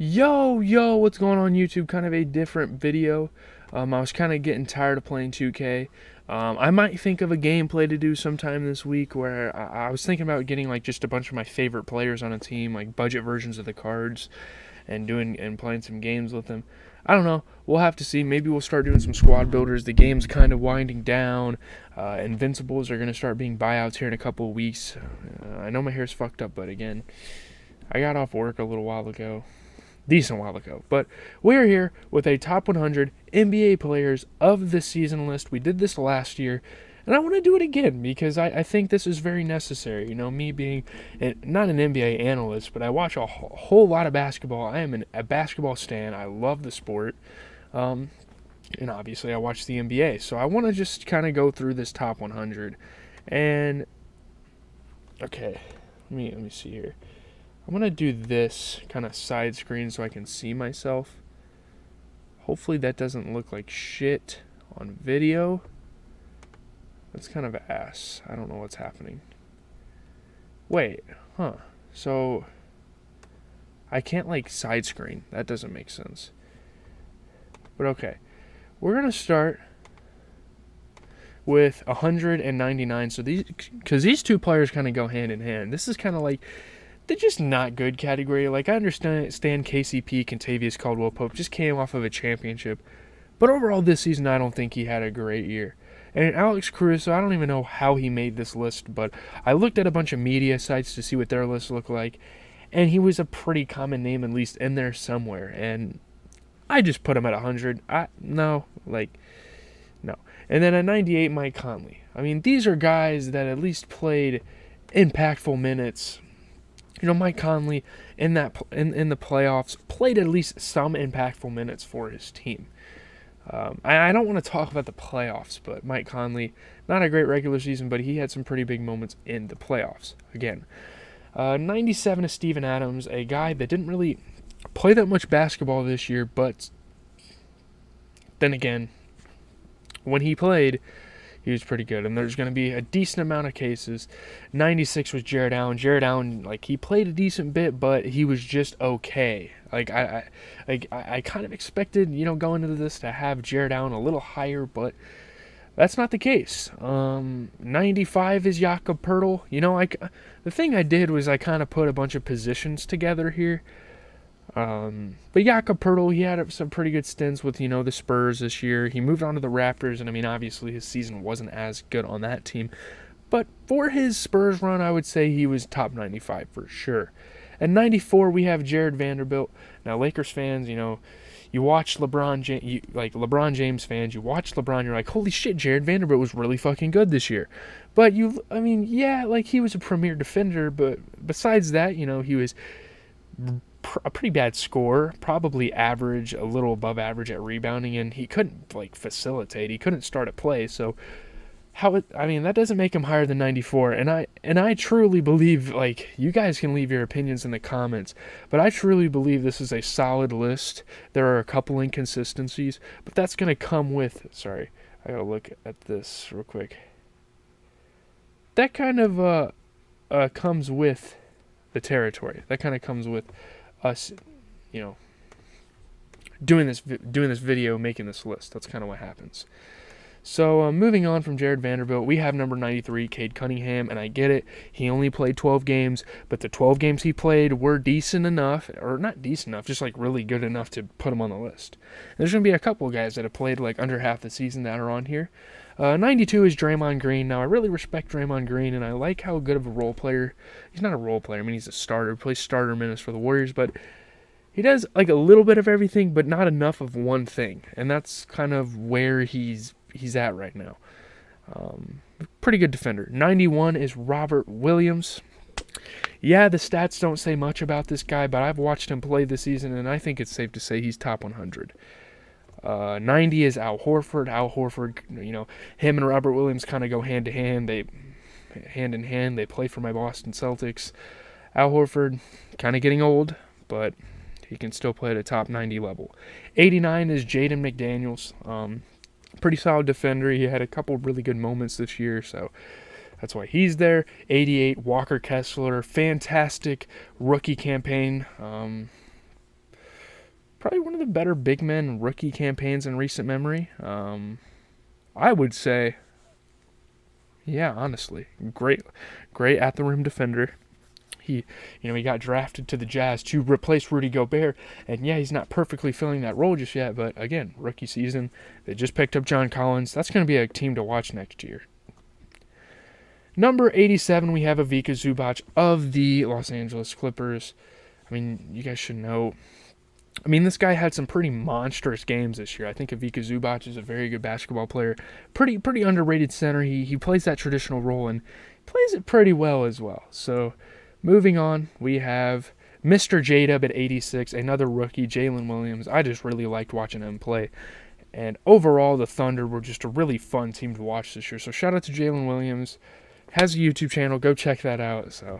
Yo, what's going on YouTube? Kind of a different video. I was kind of getting tired of playing 2K. I might think of a gameplay to do sometime this week where I was thinking about getting like just a bunch of my favorite players on a team, like budget versions of the cards, and playing some games with them. I don't know. We'll have to see. Maybe we'll start doing some squad builders. The game's kind of winding down. Invincibles are going to start being buyouts here in a couple of weeks. I know my hair's fucked up, but again, I got off work a little while ago. Decent while ago. But we're here with a top 100 NBA players of the season list. We did this last year, and I want to do it again because I think this is very necessary. You know, me being not an NBA analyst, but I watch a whole lot of basketball. I am a basketball stan. I love the sport. And obviously I watch the NBA. So I want to just kind of go through this top 100. And, okay, let me see here. I'm going to do this kind of side screen so I can see myself. Hopefully that doesn't look like shit on video. That's kind of ass. I don't know what's happening. Wait, so I can't like side screen. That doesn't make sense. But okay. We're going to start with 199. So these two players kind of go hand in hand. This is kind of like, they're just not good category. Like, I understand KCP, Kentavious Caldwell-Pope just came off of a championship. But overall this season, I don't think he had a great year. And Alex Caruso, I don't even know how he made this list, but I looked at a bunch of media sites to see what their lists look like, and he was a pretty common name, at least in there somewhere. And I just put him at 100. No. And then at 98, Mike Conley. I mean, these are guys that at least played impactful minutes. You know, Mike Conley in the playoffs played at least some impactful minutes for his team. I don't want to talk about the playoffs, but Mike Conley, not a great regular season, but he had some pretty big moments in the playoffs. Again, 97 is Steven Adams, a guy that didn't really play that much basketball this year, but then again, when he played, he was pretty good, and there's going to be a decent amount of cases. 96 was Jared Allen. Jared Allen, like, he played a decent bit, but he was just okay. Like, I kind of expected, you know, going into this to have Jared Allen a little higher, but that's not the case. 95 is Jakob Poeltl. You know, the thing I did was I kind of put a bunch of positions together here. But Jakob Poeltl, he had some pretty good stints with, you know, the Spurs this year. He moved on to the Raptors, and I mean, obviously his season wasn't as good on that team. But for his Spurs run, I would say he was top 95 for sure. At 94, we have Jared Vanderbilt. Now, Lakers fans, you know, you watch LeBron James, LeBron James fans, you watch LeBron, you're like, holy shit, Jared Vanderbilt was really fucking good this year. But yeah, like, he was a premier defender, but besides that, you know, he was a pretty bad scorer, probably average, a little above average at rebounding, and he couldn't like facilitate. He couldn't start a play. So that doesn't make him higher than 94. And I truly believe, like, you guys can leave your opinions in the comments, but I truly believe this is a solid list. There are a couple inconsistencies, but that's going to come with, sorry, I got to look at this real quick. That kind of comes with the territory. That kind of comes with us, you know, doing this video, making this list. That's kind of what happens. So moving on from Jared Vanderbilt, we have number 93, Cade Cunningham, and I get it. He only played 12 games, but the 12 games he played were decent enough, or not decent enough, just like really good enough to put him on the list. And there's going to be a couple of guys that have played like under half the season that are on here. 92 is Draymond Green. Now, I really respect Draymond Green, and I like how good of a role player. He's not a role player. I mean, he's a starter. He plays starter minutes for the Warriors, but he does like a little bit of everything, but not enough of one thing. And that's kind of where he's at right now. Pretty good defender. 91 is Robert Williams. Yeah, the stats don't say much about this guy, but I've watched him play this season, and I think it's safe to say he's top 100. 90 is Al Horford. Al Horford, you know, him and Robert Williams kind of go hand in hand. They play for my Boston Celtics. Al Horford, kind of getting old, but he can still play at a top 90 level. 89 is Jaden McDaniels. Pretty solid defender. He had a couple really good moments this year, so that's why he's there. 88, Walker Kessler. Fantastic rookie campaign. probably one of the better big men rookie campaigns in recent memory. I would say, yeah, honestly, great at the rim defender. He got drafted to the Jazz to replace Rudy Gobert, and yeah, he's not perfectly filling that role just yet, but again, rookie season. They just picked up John Collins. That's going to be a team to watch next year. Number 87, we have Ivica Zubac of the Los Angeles Clippers. I mean, you guys should know. I mean, this guy had some pretty monstrous games this year. I think Ivica Zubac is a very good basketball player. Pretty underrated center. He plays that traditional role and plays it pretty well as well. So, moving on, we have Mr. J-Dub at 86, another rookie, Jalen Williams. I just really liked watching him play. And overall, the Thunder were just a really fun team to watch this year. So, shout out to Jalen Williams. Has a YouTube channel. Go check that out. So,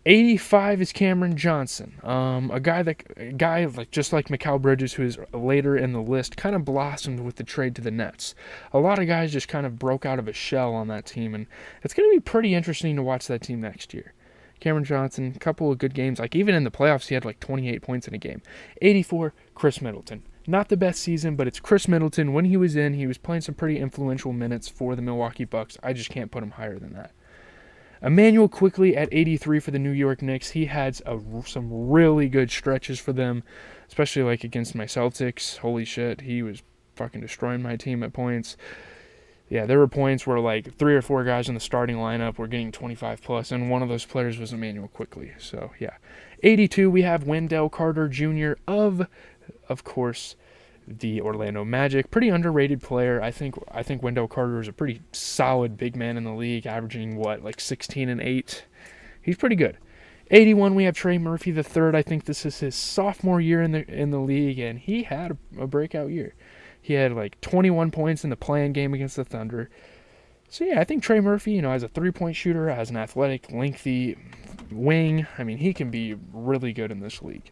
85 is Cameron Johnson, a guy like just like Mikal Bridges, who is later in the list, kind of blossomed with the trade to the Nets. A lot of guys just kind of broke out of a shell on that team, and it's going to be pretty interesting to watch that team next year. Cameron Johnson, a couple of good games. Like even in the playoffs, he had like 28 points in a game. 84, Chris Middleton. Not the best season, but it's Chris Middleton. When he was playing some pretty influential minutes for the Milwaukee Bucks. I just can't put him higher than that. Emmanuel Quickley at 83 for the New York Knicks. He had some really good stretches for them, especially like against my Celtics. Holy shit, he was fucking destroying my team at points. Yeah, there were points where like 3 or 4 guys in the starting lineup were getting 25 plus, and one of those players was Emmanuel Quickley. So yeah, 82 we have Wendell Carter Jr. of course, the Orlando Magic. Pretty underrated player. I think Wendell Carter is a pretty solid big man in the league, averaging like 16 and 8. He's pretty good. 81 we have Trey Murphy III. I think this is his sophomore year in the league, and he had a breakout year. He had like 21 points in the play-in game against the Thunder. So yeah, I think Trey Murphy, as a 3-point shooter, as an athletic, lengthy wing, I mean, he can be really good in this league.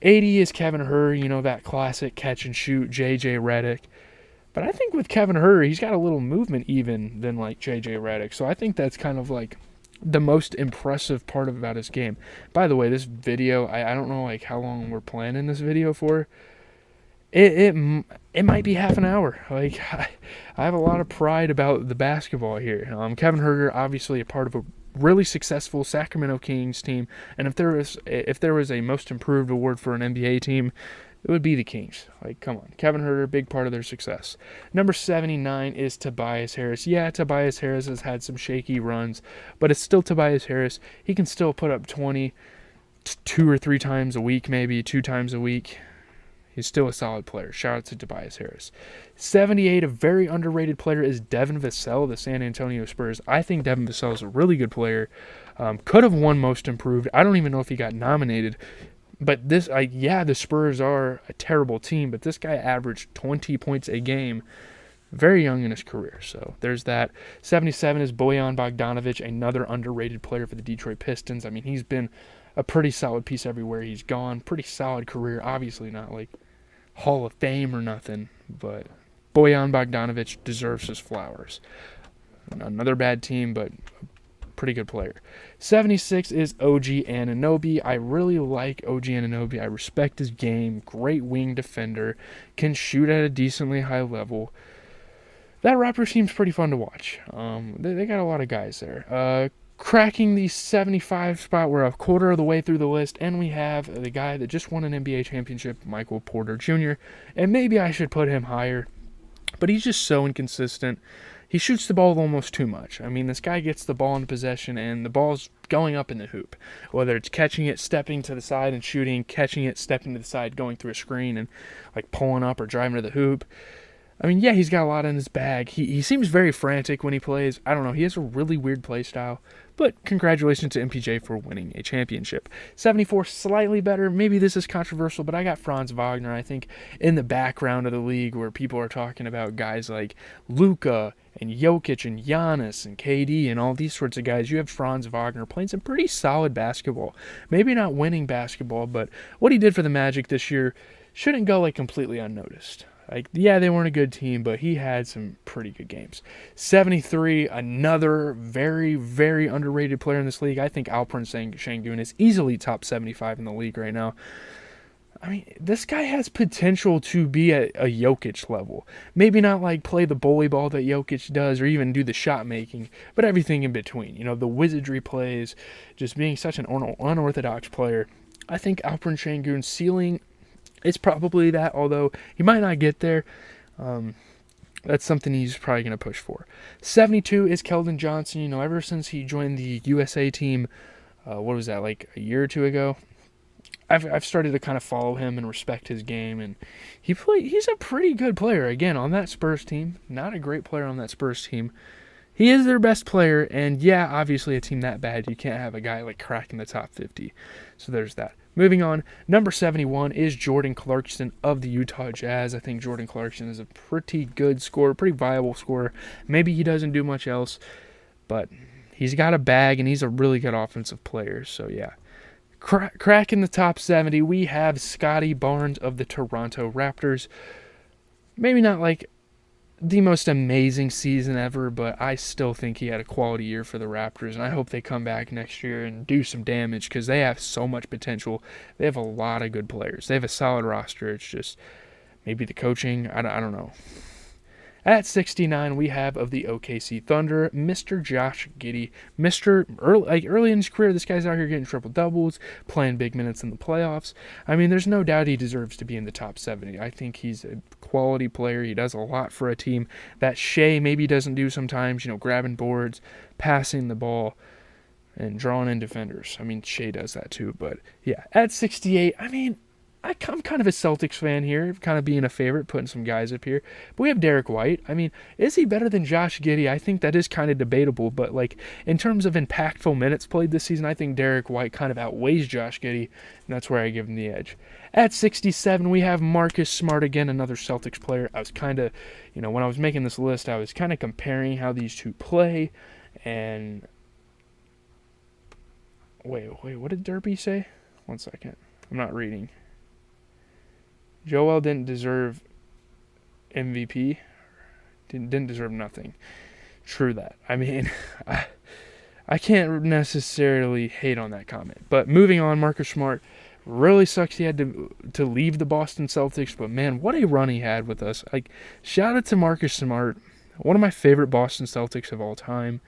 80 is Kevin Huerter, that classic catch-and-shoot J.J. Redick. But I think with Kevin Huerter, he's got a little movement even than like J.J. Redick. So I think that's kind of like the most impressive part about his game. By the way, this video, I don't know like how long we're planning this video for. It might be half an hour. Like I have a lot of pride about the basketball here. Kevin Huerter, obviously a part of a really successful Sacramento Kings team, and if there was a most improved award for an NBA team, it would be the Kings. Like, come on. Kevin Huerter, big part of their success. Number 79 is Tobias Harris. Yeah, Tobias Harris has had some shaky runs, but it's still Tobias Harris. He can still put up 20 2 or 3 times a week, maybe 2 times a week. He's still a solid player. Shout out to Tobias Harris. 78, a very underrated player, is Devin Vassell of the San Antonio Spurs. I think Devin Vassell is a really good player. Could have won Most Improved. I don't even know if he got nominated. But the Spurs are a terrible team, but this guy averaged 20 points a game very young in his career. So there's that. 77 is Bojan Bogdanovic, another underrated player for the Detroit Pistons. I mean, he's been a pretty solid piece everywhere he's gone. Pretty solid career. Obviously not like Hall of Fame or nothing, but Bojan Bogdanovic deserves his flowers. Another bad team, but pretty good player. 76 is OG Anunoby. I really like OG Anunoby. I respect his game. Great wing defender. Can shoot at a decently high level. That Raptors team's pretty fun to watch. They got a lot of guys there. Cracking the 75 spot, we're a quarter of the way through the list, and we have the guy that just won an NBA championship, Michael Porter Jr., and maybe I should put him higher, but he's just so inconsistent. He shoots the ball almost too much. I mean, this guy gets the ball in possession, and the ball's going up in the hoop. Whether it's catching it, stepping to the side and shooting, catching it, stepping to the side, going through a screen, and like pulling up or driving to the hoop. I mean, yeah, he's got a lot in his bag. He seems very frantic when he plays. I don't know. He has a really weird play style. But congratulations to MPJ for winning a championship. 74, slightly better. Maybe this is controversial, but I got Franz Wagner. I think in the background of the league where people are talking about guys like Luka and Jokic and Giannis and KD and all these sorts of guys, you have Franz Wagner playing some pretty solid basketball. Maybe not winning basketball, but what he did for the Magic this year shouldn't go like completely unnoticed. Like, yeah, they weren't a good team, but he had some pretty good games. 73, another very, very underrated player in this league. I think Alperen Sengun is easily top 75 in the league right now. I mean, this guy has potential to be at a Jokic level. Maybe not like play the bully ball that Jokic does or even do the shot making, but everything in between. You know, the wizardry plays, just being such an unorthodox player. I think Alperen Şengün's ceiling is probably that, although he might not get there. That's something he's probably going to push for. 72 is Keldon Johnson. You know, ever since he joined the USA team, what was that, like a year or two ago? I've started to kind of follow him and respect his game, and he's a pretty good player. Again, on that Spurs team, not a great player on that Spurs team. He is their best player, and yeah, obviously a team that bad, you can't have a guy like cracking the top 50. So there's that. Moving on, number 71 is Jordan Clarkson of the Utah Jazz. I think Jordan Clarkson is a pretty good scorer, pretty viable scorer. Maybe he doesn't do much else, but he's got a bag, and he's a really good offensive player. So yeah. Cracking the top 70, we have Scotty Barnes of the Toronto Raptors. Maybe not like the most amazing season ever, but I still think he had a quality year for the Raptors, and I hope they come back next year and do some damage because they have so much potential. They have a lot of good players. They have a solid roster. It's just maybe the coaching. I don't know. At 69, we have of the OKC Thunder, Mr. Josh Giddey. Early in his career, this guy's out here getting triple doubles, playing big minutes in the playoffs. I mean, there's no doubt he deserves to be in the top 70. I think he's a quality player. He does a lot for a team that Shea maybe doesn't do sometimes. You know, grabbing boards, passing the ball, and drawing in defenders. I mean, Shea does that too. But yeah, at 68, I mean, I'm kind of a Celtics fan here, kind of being a favorite, putting some guys up here. But we have Derek White. I mean, is he better than Josh Giddey? I think that is kind of debatable. But, like, in terms of impactful minutes played this season, I think Derek White kind of outweighs Josh Giddey, and that's where I give him the edge. At 67, we have Marcus Smart again, another Celtics player. I was kind of, you know, when I was making this list, I was kind of comparing how these two play. And wait, what did Derby say? 1 second. I'm not reading. Joel didn't deserve MVP. Didn't deserve nothing. True that. I mean, I can't necessarily hate on that comment. But moving on, Marcus Smart really sucks he had to leave the Boston Celtics. But man, what a run he had with us. Like, shout out to Marcus Smart, one of my favorite Boston Celtics of all time.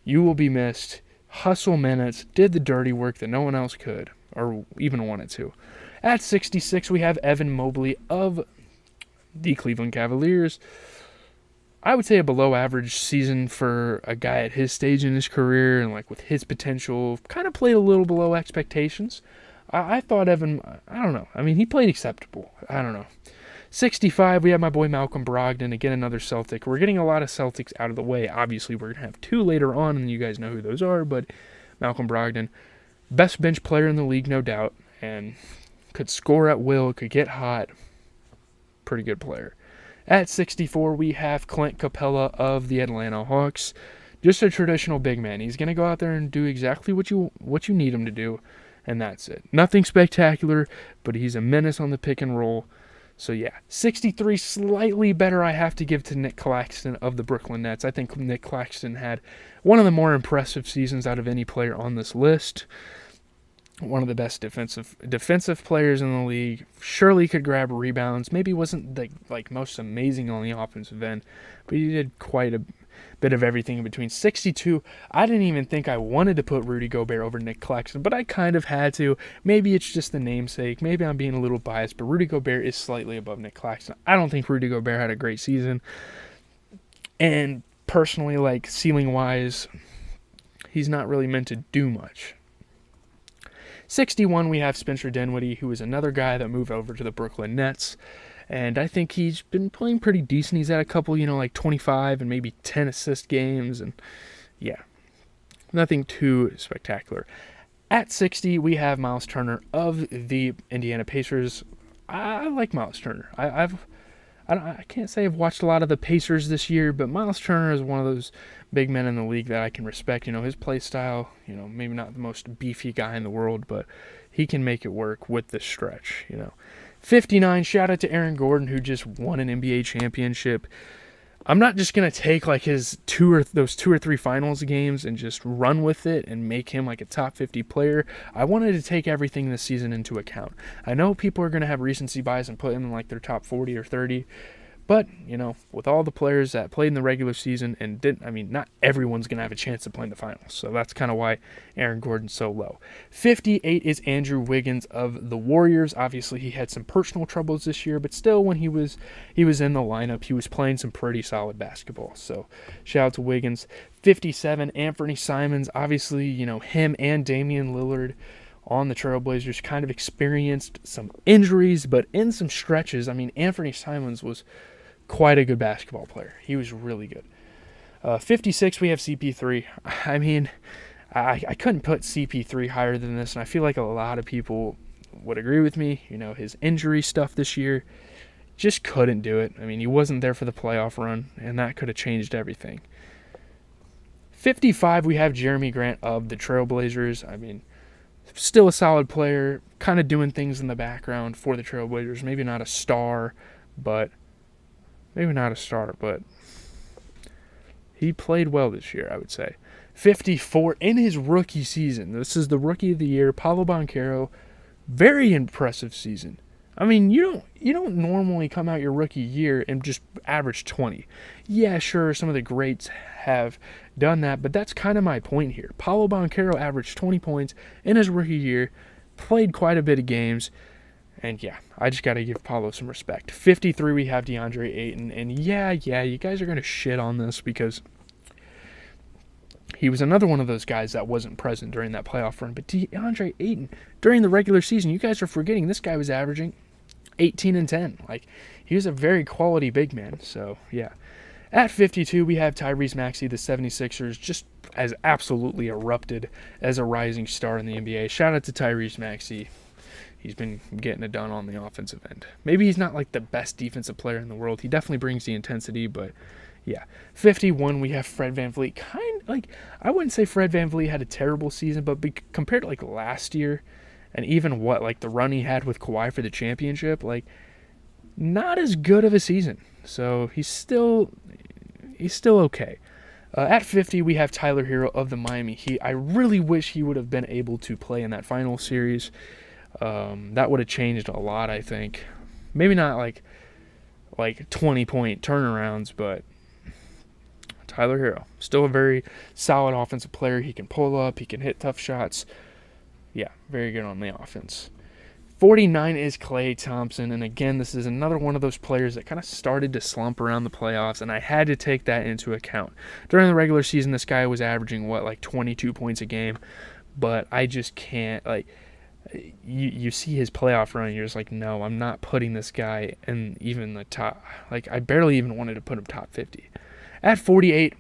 You will be missed. Hustle minutes, did the dirty work that no one else could or even wanted to. At 66, we have Evan Mobley of the Cleveland Cavaliers. I would say a below-average season for a guy at his stage in his career and like with his potential. Kind of played a little below expectations. I thought Evan, I don't know. I mean, he played acceptable. I don't know. 65, we have my boy Malcolm Brogdon, again another Celtic. We're getting a lot of Celtics out of the way. Obviously, we're going to have two later on, and you guys know who those are, but Malcolm Brogdon, best bench player in the league, no doubt, and could score at will, could get hot. Pretty good player. At 64, we have Clint Capella of the Atlanta Hawks. Just a traditional big man. He's going to go out there and do exactly what you need him to do, and that's it. Nothing spectacular, but he's a menace on the pick and roll. So yeah, 63, slightly better I have to give to Nick Claxton of the Brooklyn Nets. I think Nick Claxton had one of the more impressive seasons out of any player on this list. One of the best defensive players in the league. Surely could grab rebounds. Maybe wasn't the most amazing on the offensive end, but he did quite a bit of everything in between. 62, I didn't even think I wanted to put Rudy Gobert over Nick Claxton, but I kind of had to. Maybe it's just the namesake. Maybe I'm being a little biased, but Rudy Gobert is slightly above Nick Claxton. I don't think Rudy Gobert had a great season. And personally, like ceiling-wise, he's not really meant to do much. 61, we have Spencer Dinwiddie, who is another guy that moved over to the Brooklyn Nets. And I think he's been playing pretty decent. He's had a couple, like 25 and maybe 10 assist games. And yeah, nothing too spectacular. At 60, we have Miles Turner of the Indiana Pacers. I like Miles Turner. I can't say I've watched a lot of the Pacers this year, but Miles Turner is one of those big men in the league that I can respect. His play style, maybe not the most beefy guy in the world, but he can make it work with the stretch, 59, shout out to Aaron Gordon, who just won an NBA championship. I'm not just going to take like his those 2 or 3 finals games and just run with it and make him like a top 50 player. I wanted to take everything this season into account. I know people are going to have recency bias and put him in like their top 40 or 30. But, with all the players that played in the regular season and not everyone's going to have a chance to play in the finals. So that's kind of why Aaron Gordon's so low. 58 is Andrew Wiggins of the Warriors. Obviously, he had some personal troubles this year, but still, when he was in the lineup, he was playing some pretty solid basketball. So shout out to Wiggins. 57, Anthony Simons. Obviously, him and Damian Lillard on the Trailblazers kind of experienced some injuries, but in some stretches, Anthony Simons was quite a good basketball player. He was really good. 56, we have CP3. I couldn't put CP3 higher than this, and I feel like a lot of people would agree with me. His injury stuff this year, just couldn't do it. He wasn't there for the playoff run, and that could have changed everything. 55, we have Jeremy Grant of the Trailblazers. Still a solid player, kind of doing things in the background for the Trailblazers. Maybe not a star, but he played well this year, I would say. 54 in his rookie season. This is the rookie of the year, Paolo Banchero. Very impressive season. You don't normally come out your rookie year and just average 20. Yeah, sure, some of the greats have done that, but that's kind of my point here. Paolo Banchero averaged 20 points in his rookie year, played quite a bit of games, and yeah, I just got to give Paolo some respect. 53, we have DeAndre Ayton, and yeah, you guys are going to shit on this because he was another one of those guys that wasn't present during that playoff run, but DeAndre Ayton, during the regular season, you guys are forgetting this guy was averaging 18 and 10. He was a very quality big man, so yeah. At 52, we have Tyrese Maxey, the 76ers, just as absolutely erupted as a rising star in the NBA. Shout out to Tyrese Maxey. He's been getting it done on the offensive end. Maybe he's not like the best defensive player in the world. He definitely brings the intensity, but yeah. 51, we have Fred VanVleet. I wouldn't say Fred VanVleet had a terrible season, but compared to last year, and even the run he had with Kawhi for the championship, not as good of a season. So he's still okay. At 50, we have Tyler Hero of the Miami Heat. I really wish he would have been able to play in that final series. That would have changed a lot, I think. Maybe not like 20-point turnarounds, but Tyler Hero, still a very solid offensive player. He can pull up, he can hit tough shots. Yeah, very good on the offense. 49 is Klay Thompson, and again, this is another one of those players that kind of started to slump around the playoffs, and I had to take that into account. During the regular season, this guy was averaging, 22 points a game, but I just can't, you see his playoff run, and you're just like, no, I'm not putting this guy in even the top, I barely even wanted to put him top 50. At 48,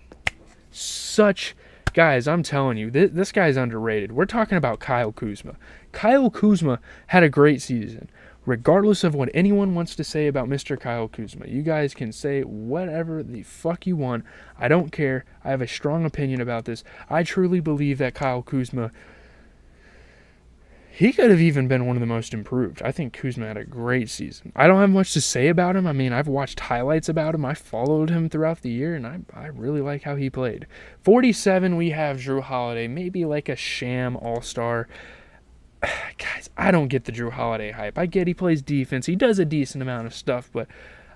guys, I'm telling you, this guy's underrated. We're talking about Kyle Kuzma. Kyle Kuzma had a great season. Regardless of what anyone wants to say about Mr. Kyle Kuzma, you guys can say whatever the fuck you want. I don't care. I have a strong opinion about this. I truly believe that Kyle Kuzma, he could have even been one of the most improved. I think Kuzma had a great season. I don't have much to say about him. I've watched highlights about him. I followed him throughout the year, and I really like how he played. 47, we have Jrue Holiday, maybe like a sham all-star. Guys, I don't get the Jrue Holiday hype. I get he plays defense. He does a decent amount of stuff, but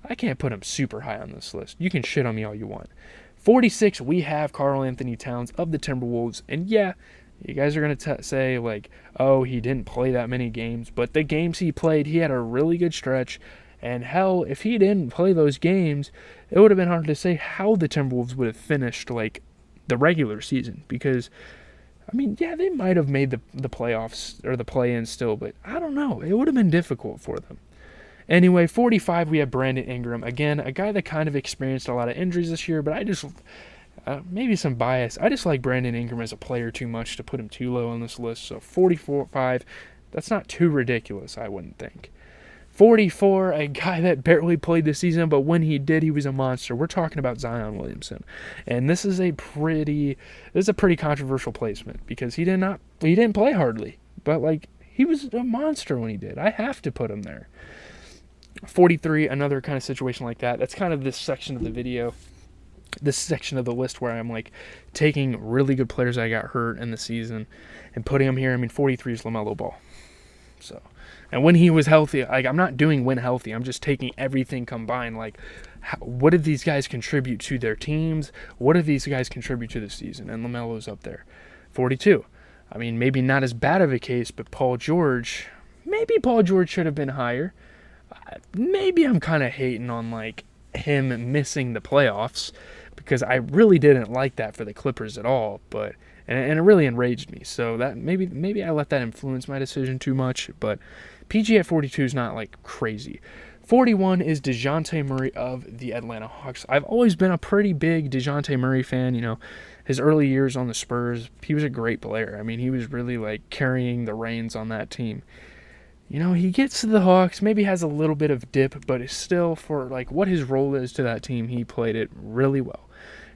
I can't put him super high on this list. You can shit on me all you want. 46, we have Karl Anthony Towns of the Timberwolves, and yeah, you guys are going to say, oh, he didn't play that many games. But the games he played, he had a really good stretch. And hell, if he didn't play those games, it would have been hard to say how the Timberwolves would have finished, the regular season. Because, yeah, they might have made the playoffs or the play-in still. But I don't know. It would have been difficult for them. Anyway, 45, we have Brandon Ingram. Again, a guy that kind of experienced a lot of injuries this year. But I just... maybe some bias. I just like Brandon Ingram as a player too much to put him too low on this list. So 44-5, that's not too ridiculous, I wouldn't think. 44, a guy that barely played this season, but when he did, he was a monster. We're talking about Zion Williamson. And this is a pretty controversial placement because he didn't play hardly. But he was a monster when he did. I have to put him there. 43, another kind of situation like that. That's kind of this section of the video. this section of the list where I'm like taking really good players that got hurt in the season and putting them here. I mean, 43 is LaMelo Ball. So, and when he was healthy, like I'm not doing when healthy. I'm just taking everything combined. Like, what did these guys contribute to their teams? What did these guys contribute to the season? And LaMelo's up there, 42. I mean, maybe not as bad of a case, but maybe Paul George should have been higher. Maybe I'm kind of hating on like him missing the playoffs because I really didn't like that for the Clippers at all. But and it really enraged me. So that maybe I let that influence my decision too much. But PG at 42 is not like crazy. 41 is DeJounte Murray of the Atlanta Hawks. I've always been a pretty big DeJounte Murray fan. You know, his early years on the Spurs, he was a great player. I mean, he was really like carrying the reins on that team. You know, he gets to the Hawks, maybe has a little bit of dip, but it's still, for like what his role is to that team, he played it really well.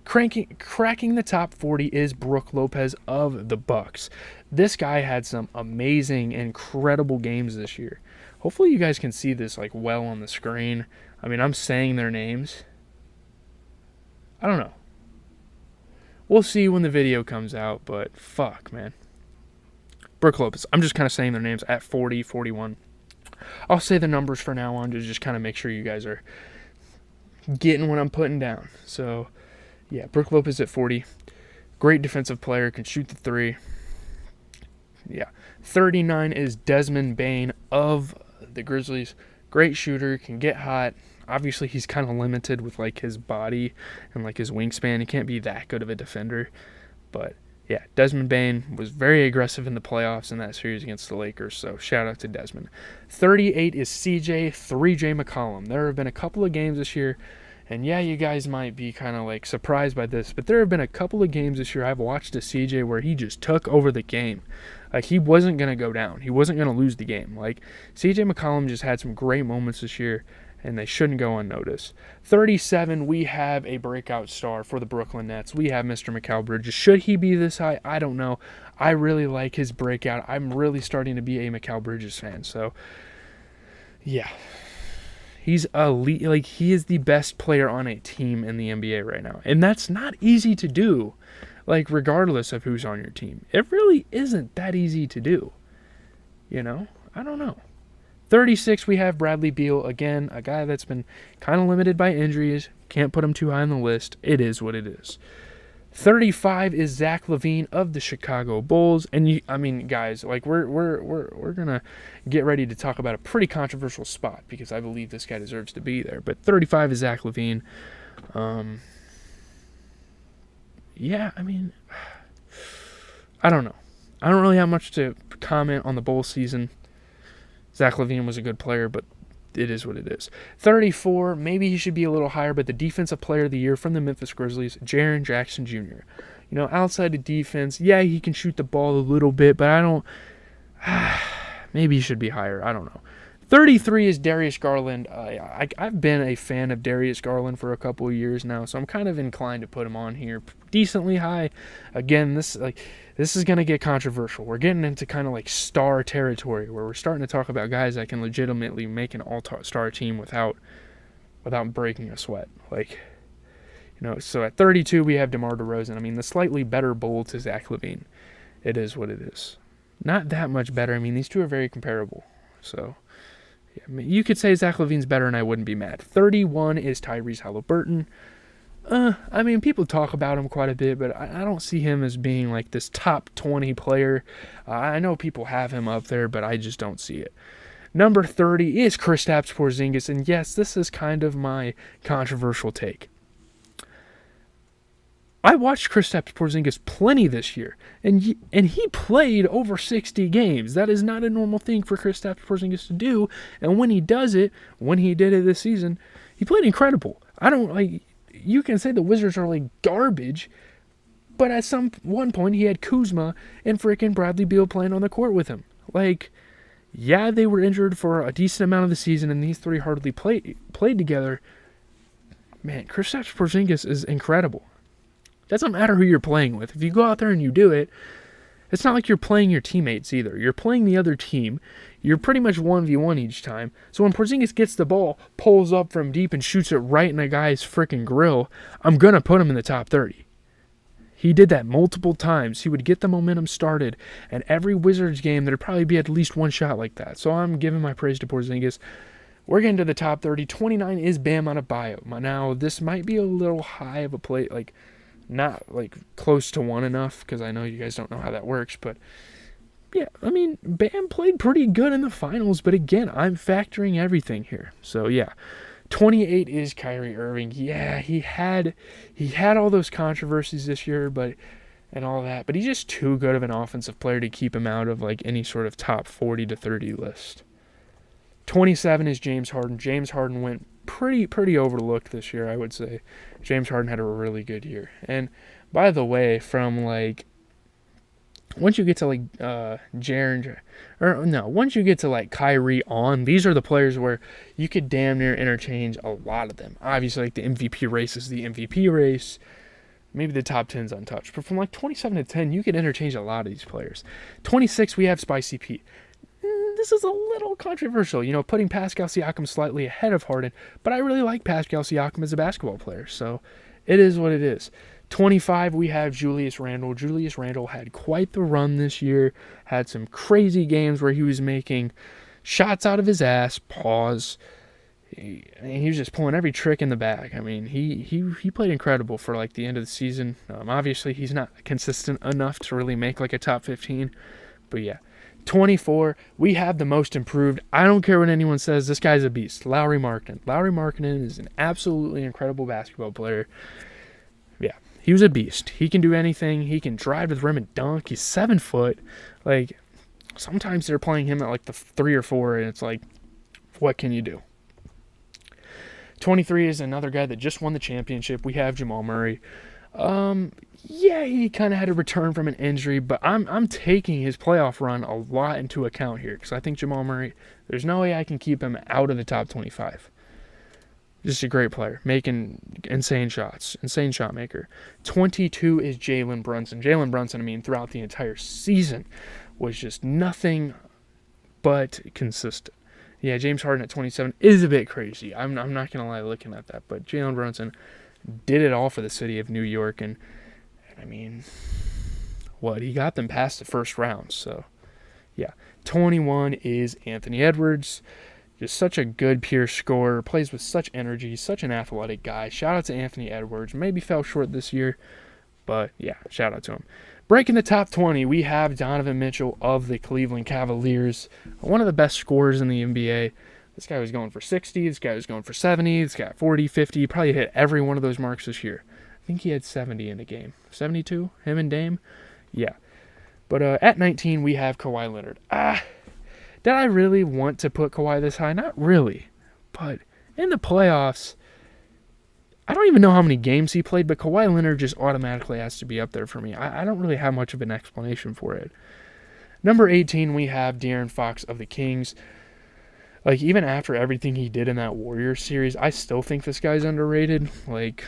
Cracking the top 40 is Brook Lopez of the Bucks. This guy had some amazing, incredible games this year. Hopefully you guys can see this like well on the screen. I mean, I'm saying their names. I don't know. We'll see when the video comes out, but fuck, man. Brook Lopez. I'm just kind of saying their names at 40, 41. I'll say the numbers for now on to just kind of make sure you guys are getting what I'm putting down. So, yeah, Brook Lopez at 40. Great defensive player, can shoot the three. Yeah. 39 is Desmond Bane of the Grizzlies. Great shooter, can get hot. Obviously, he's kind of limited with like his body and like his wingspan. He can't be that good of a defender. But yeah, Desmond Bane was very aggressive in the playoffs in that series against the Lakers, so shout out to Desmond. 38 is CJ 3J McCollum. There have been a couple of games this year, and yeah, you guys might be kind of like surprised by this, but there have been a couple of games this year I've watched a CJ where he just took over the game. Like, he wasn't going to go down. He wasn't going to lose the game. Like, CJ McCollum just had some great moments this year, and they shouldn't go unnoticed. 37, we have a breakout star for the Brooklyn Nets. We have Mr. Mikal Bridges. Should he be this high? I don't know. I really like his breakout. I'm really starting to be a Mikal Bridges fan. So, yeah. He's elite. Like, he is the best player on a team in the NBA right now. And that's not easy to do, like, regardless of who's on your team. It really isn't that easy to do. You know? I don't know. 36, we have Bradley Beal. Again, a guy that's been kind of limited by injuries. Can't put him too high on the list. It is what it is. 35 is Zach LaVine of the Chicago Bulls. And, I mean, guys, like, we're going to get ready to talk about a pretty controversial spot because I believe this guy deserves to be there. But 35 is Zach LaVine. Yeah, I mean, I don't know. I don't really have much to comment on the Bulls season. Zach LaVine was a good player, but it is what it is. 34, maybe he should be a little higher, but the Defensive Player of the Year from the Memphis Grizzlies, Jaren Jackson Jr. You know, outside of defense, yeah, he can shoot the ball a little bit, but I don't... maybe he should be higher. I don't know. 33 is Darius Garland. I've been a fan of Darius Garland for a couple of years now, so I'm kind of inclined to put him on here decently high. Again, this is going to get controversial. We're getting into kind of like star territory where we're starting to talk about guys that can legitimately make an all-star team without breaking a sweat. Like, you know, so at 32 we have DeMar DeRozan. I mean, the slightly better Bull to Zach LaVine. It is what it is. Not that much better. I mean, these two are very comparable. So, yeah, I mean, you could say Zach LaVine's better and I wouldn't be mad. 31 is Tyrese Halliburton. I mean, people talk about him quite a bit, but I don't see him as being like this top 20 player. I know people have him up there, but I just don't see it. Number 30 is Kristaps Porzingis, and yes, this is kind of my controversial take. I watched Kristaps Porzingis plenty this year, and he played over 60 games. That is not a normal thing for Kristaps Porzingis to do, and when he does it, when he did it this season, he played incredible. You can say the Wizards are like garbage, but at one point he had Kuzma and freaking Bradley Beal playing on the court with him. Like, yeah, they were injured for a decent amount of the season, and these three hardly played together. Man, Kristaps Porzingis is incredible. Doesn't matter who you're playing with. If you go out there and you do it, it's not like you're playing your teammates either. You're playing the other team. You're pretty much 1v1 each time. So when Porzingis gets the ball, pulls up from deep and shoots it right in a guy's freaking grill, I'm going to put him in the top 30. He did that multiple times. He would get the momentum started, and every Wizards game, there'd probably be at least one shot like that. So I'm giving my praise to Porzingis. We're getting to the top 30. 29 is Bam Adebayo. Now, this might be a little high of a play, like not like close to one enough, because I know you guys don't know how that works, but yeah, I mean, Bam played pretty good in the finals, but again, I'm factoring everything here. So yeah, 28 is Kyrie Irving. Yeah, he had all those controversies this year, and all that, but he's just too good of an offensive player to keep him out of like any sort of top 40 to 30 list. 27 is James Harden. James Harden went pretty overlooked this year, I would say. James Harden had a really good year. And by the way, from like once you get to like once you get to like Kyrie on, these are the players where you could damn near interchange a lot of them. Obviously, like the MVP race is the MVP race. Maybe the top 10's untouched. But from like 27 to 10, you could interchange a lot of these players. 26, we have Spicy Pete. This is a little controversial, putting Pascal Siakam slightly ahead of Harden, but I really like Pascal Siakam as a basketball player, so it is what it is. 25, we have Julius Randle. Julius Randle had quite the run this year, had some crazy games where he was making shots out of his ass, pause. He was just pulling every trick in the bag. I mean, he played incredible for like the end of the season. Obviously, he's not consistent enough to really make like a top 15, but yeah. 24, we have the most improved. I don't care what anyone says. This guy's a beast. Lauri Markkanen. Lauri Markkanen is an absolutely incredible basketball player. Yeah, he was a beast. He can do anything. He can drive to the rim and dunk. He's 7 foot. Like, sometimes they're playing him at like the 3 or 4, and it's like, what can you do? 23 is another guy that just won the championship. We have Jamal Murray. Yeah, he kind of had to return from an injury, but I'm taking his playoff run a lot into account here because I think Jamal Murray, there's no way I can keep him out of the top 25. Just a great player, making insane shots, insane shot maker. 22 is Jalen Brunson. Jalen Brunson, I mean, throughout the entire season was just nothing but consistent. Yeah, James Harden at 27 is a bit crazy. I'm not going to lie looking at that, but Jalen Brunson did it all for the city of New York, and I mean, he got them past the first round, so yeah. 21 is Anthony Edwards. Just such a good pure scorer, plays with such energy, such an athletic guy. Shout out to Anthony Edwards. Maybe fell short this year, but yeah, shout out to him. Breaking the top 20, we have Donovan Mitchell of the Cleveland Cavaliers, one of the best scorers in the NBA. This guy was going for 60, this guy was going for 70, this guy 40, 50. He probably hit every one of those marks this year. I think he had 70 in the game. 72, him and Dame? Yeah. But at 19, we have Kawhi Leonard. Did I really want to put Kawhi this high? Not really. But in the playoffs, I don't even know how many games he played, but Kawhi Leonard just automatically has to be up there for me. I don't really have much of an explanation for it. Number 18, we have De'Aaron Fox of the Kings. Like, even after everything he did in that Warriors series, I still think this guy's underrated. Like,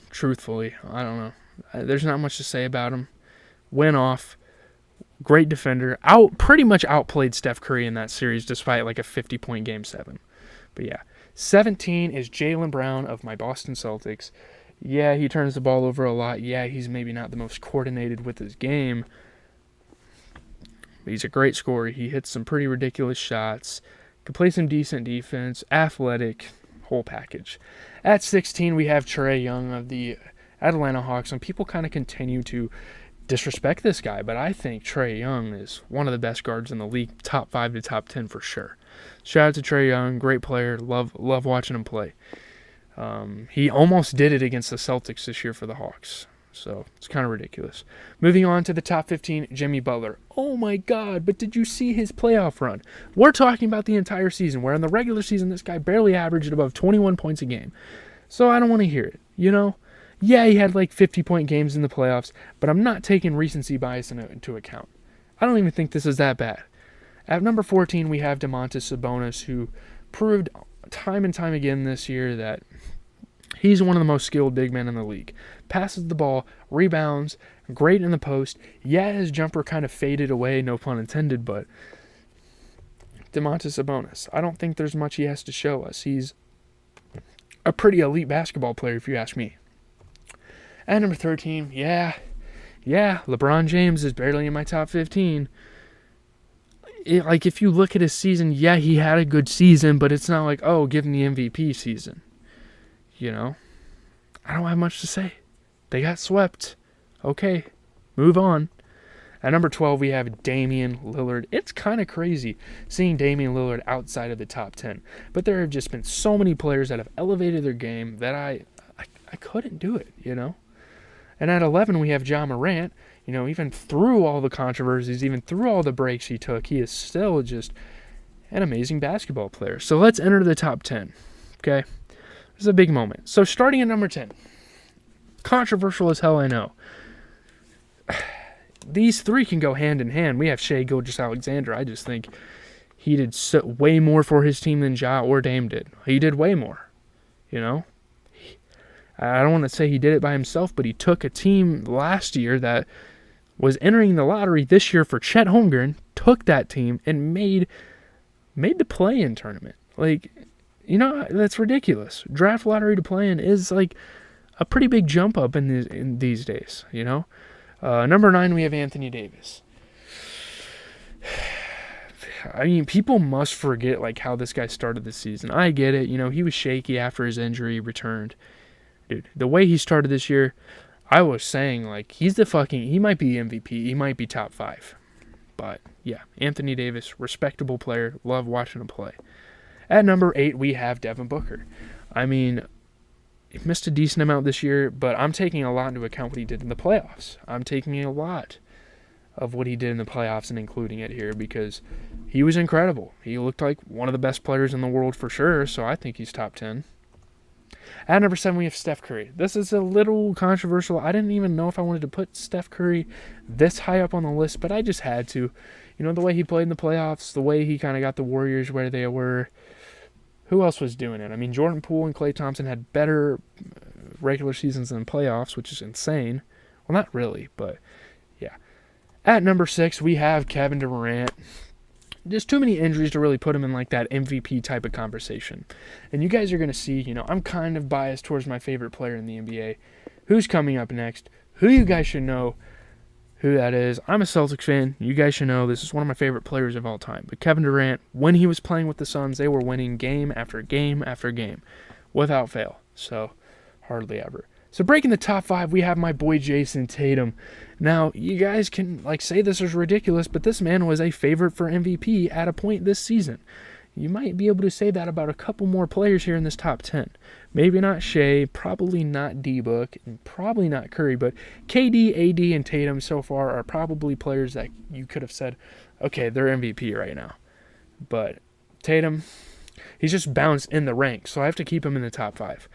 truthfully, I don't know. There's not much to say about him. Went off. Great defender. Pretty much outplayed Steph Curry in that series despite like a 50-point Game 7. But yeah. 17 is Jaylen Brown of my Boston Celtics. Yeah, he turns the ball over a lot. Yeah, he's maybe not the most coordinated with his game. But he's a great scorer. He hits some pretty ridiculous shots. Can play some decent defense. Athletic. Whole package. At 16, we have Trae Young of the Atlanta Hawks. And people kind of continue to disrespect this guy, but I think Trae Young is one of the best guards in the league, top 5 to top 10 for sure. Shout out to Trae Young, great player, love watching him play. He almost did it against the Celtics this year for the Hawks, so it's kind of ridiculous. Moving on to the top 15, Jimmy Butler. Oh my God, but did you see his playoff run? We're talking about the entire season, where in the regular season this guy barely averaged above 21 points a game. So I don't want to hear it, Yeah, he had like 50-point games in the playoffs, but I'm not taking recency bias into account. I don't even think this is that bad. At number 14, we have Domantas Sabonis, who proved time and time again this year that he's one of the most skilled big men in the league. Passes the ball, rebounds, great in the post. Yeah, his jumper kind of faded away, no pun intended, but Domantas Sabonis. I don't think there's much he has to show us. He's a pretty elite basketball player, if you ask me. At number 13, yeah, LeBron James is barely in my top 15. If you look at his season, yeah, he had a good season, but it's not like, oh, give him the MVP season. You know? I don't have much to say. They got swept. Okay, move on. At number 12, we have Damian Lillard. It's kind of crazy seeing Damian Lillard outside of the top 10. But there have just been so many players that have elevated their game that I couldn't do it, you know? And at 11, we have Ja Morant. You know, even through all the controversies, even through all the breaks he took, he is still just an amazing basketball player. So let's enter the top 10, okay? This is a big moment. So starting at number 10, controversial as hell, I know. These three can go hand in hand. We have Shai Gilgeous-Alexander. I just think he did way more for his team than Ja or Dame did. He did way more, you know? I don't want to say he did it by himself, but he took a team last year that was entering the lottery this year for Chet Holmgren, took that team, and made the play-in tournament. Like, you know, that's ridiculous. Draft lottery to play-in is like a pretty big jump up in these days, you know? Number 9, we have Anthony Davis. I mean, people must forget like how this guy started the season. I get it. You know, he was shaky after his injury returned. Dude, the way he started this year, I was saying, like, he might be MVP. He might be top 5. But, yeah, Anthony Davis, respectable player. Love watching him play. At number 8, we have Devin Booker. I mean, he missed a decent amount this year, but I'm taking a lot into account what he did in the playoffs. I'm taking a lot of what he did in the playoffs and including it here because he was incredible. He looked like one of the best players in the world for sure, so I think he's top 10. At number 7, we have Steph Curry. This is a little controversial. I didn't even know if I wanted to put Steph Curry this high up on the list, but I just had to. You know, the way he played in the playoffs, the way he kind of got the Warriors where they were. Who else was doing it? I mean, Jordan Poole and Klay Thompson had better regular seasons than playoffs, which is insane. Well, not really, but yeah. At number 6, we have Kevin Durant. Just too many injuries to really put him in like that MVP type of conversation. And you guys are going to see, you know, I'm kind of biased towards my favorite player in the NBA. Who's coming up next? Who you guys should know who that is. I'm a Celtics fan. You guys should know this is one of my favorite players of all time. But Kevin Durant, when he was playing with the Suns, they were winning game after game after game without fail. So, hardly ever. So breaking the top 5, we have my boy Jason Tatum. Now, you guys can like say this is ridiculous, but this man was a favorite for MVP at a point this season. You might be able to say that about a couple more players here in this top 10. Maybe not Shea, probably not D-Book, and probably not Curry, but KD, AD, and Tatum so far are probably players that you could have said, okay, they're MVP right now. But Tatum, he's just bounced in the ranks, so I have to keep him in the top 5.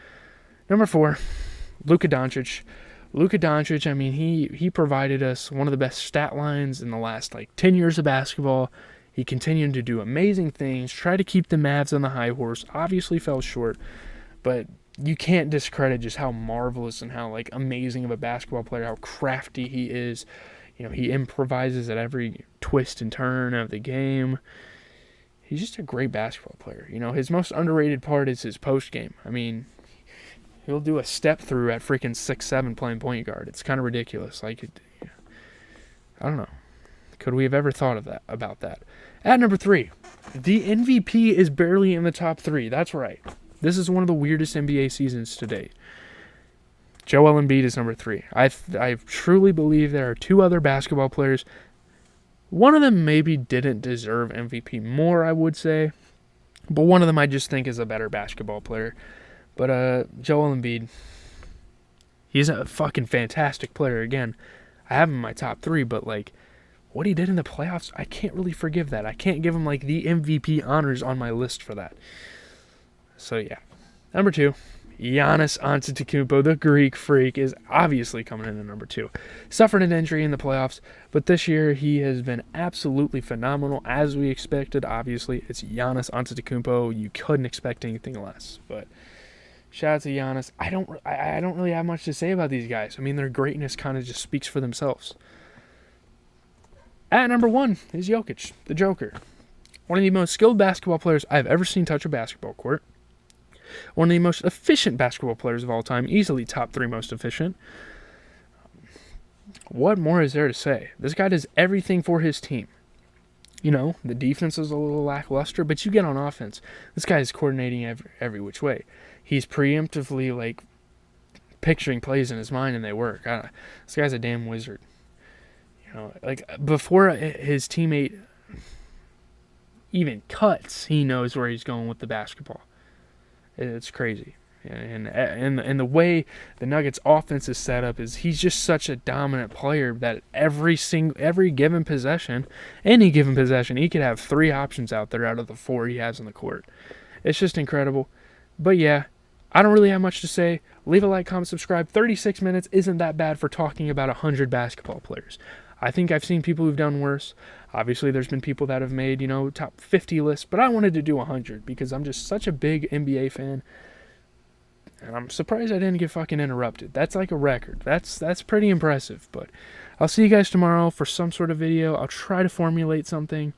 Number 4, Luka Doncic. Luka Doncic, I mean, he provided us one of the best stat lines in the last, 10 years of basketball. He continued to do amazing things, try to keep the Mavs on the high horse, obviously fell short, but you can't discredit just how marvelous and how, amazing of a basketball player, how crafty he is. You know, he improvises at every twist and turn of the game. He's just a great basketball player. You know, his most underrated part is his post game. I mean, he'll do a step through at freaking 6'7" playing point guard. It's kind of ridiculous. I don't know. Could we have ever thought of about that? At number 3, the MVP is barely in the top 3. That's right. This is one of the weirdest NBA seasons to date. Joel Embiid is number 3. I truly believe there are 2 other basketball players. One of them maybe didn't deserve MVP more, I would say. But one of them I just think is a better basketball player. But Joel Embiid, he's a fucking fantastic player. Again, I have him in my top 3, but what he did in the playoffs, I can't really forgive that. I can't give him the MVP honors on my list for that. So yeah. Number 2, Giannis Antetokounmpo, the Greek Freak, is obviously coming in at number 2. Suffered an injury in the playoffs, but this year he has been absolutely phenomenal, as we expected. Obviously, it's Giannis Antetokounmpo. You couldn't expect anything less. But shout out to Giannis. I don't really have much to say about these guys. I mean, their greatness kind of just speaks for themselves. At number 1 is Jokic, the Joker. One of the most skilled basketball players I've ever seen touch a basketball court. One of the most efficient basketball players of all time, easily top 3 most efficient. What more is there to say? This guy does everything for his team. You know, the defense is a little lackluster, but you get on offense. This guy is coordinating every which way. He's preemptively, like, picturing plays in his mind, and they work. This guy's a damn wizard. You know, like, before his teammate even cuts, he knows where he's going with the basketball. It's crazy. And the way the Nuggets offense is set up is he's just such a dominant player that every given possession, any given possession, he could have 3 options out there out of the 4 he has on the court. It's just incredible. But yeah, I don't really have much to say. Leave a like, comment, subscribe. 36 minutes isn't that bad for talking about 100 basketball players. I think I've seen people who've done worse. Obviously, there's been people that have made, top 50 lists, but I wanted to do 100 because I'm just such a big NBA fan. And I'm surprised I didn't get fucking interrupted. That's like a record. That's pretty impressive. But I'll see you guys tomorrow for some sort of video. I'll try to formulate something.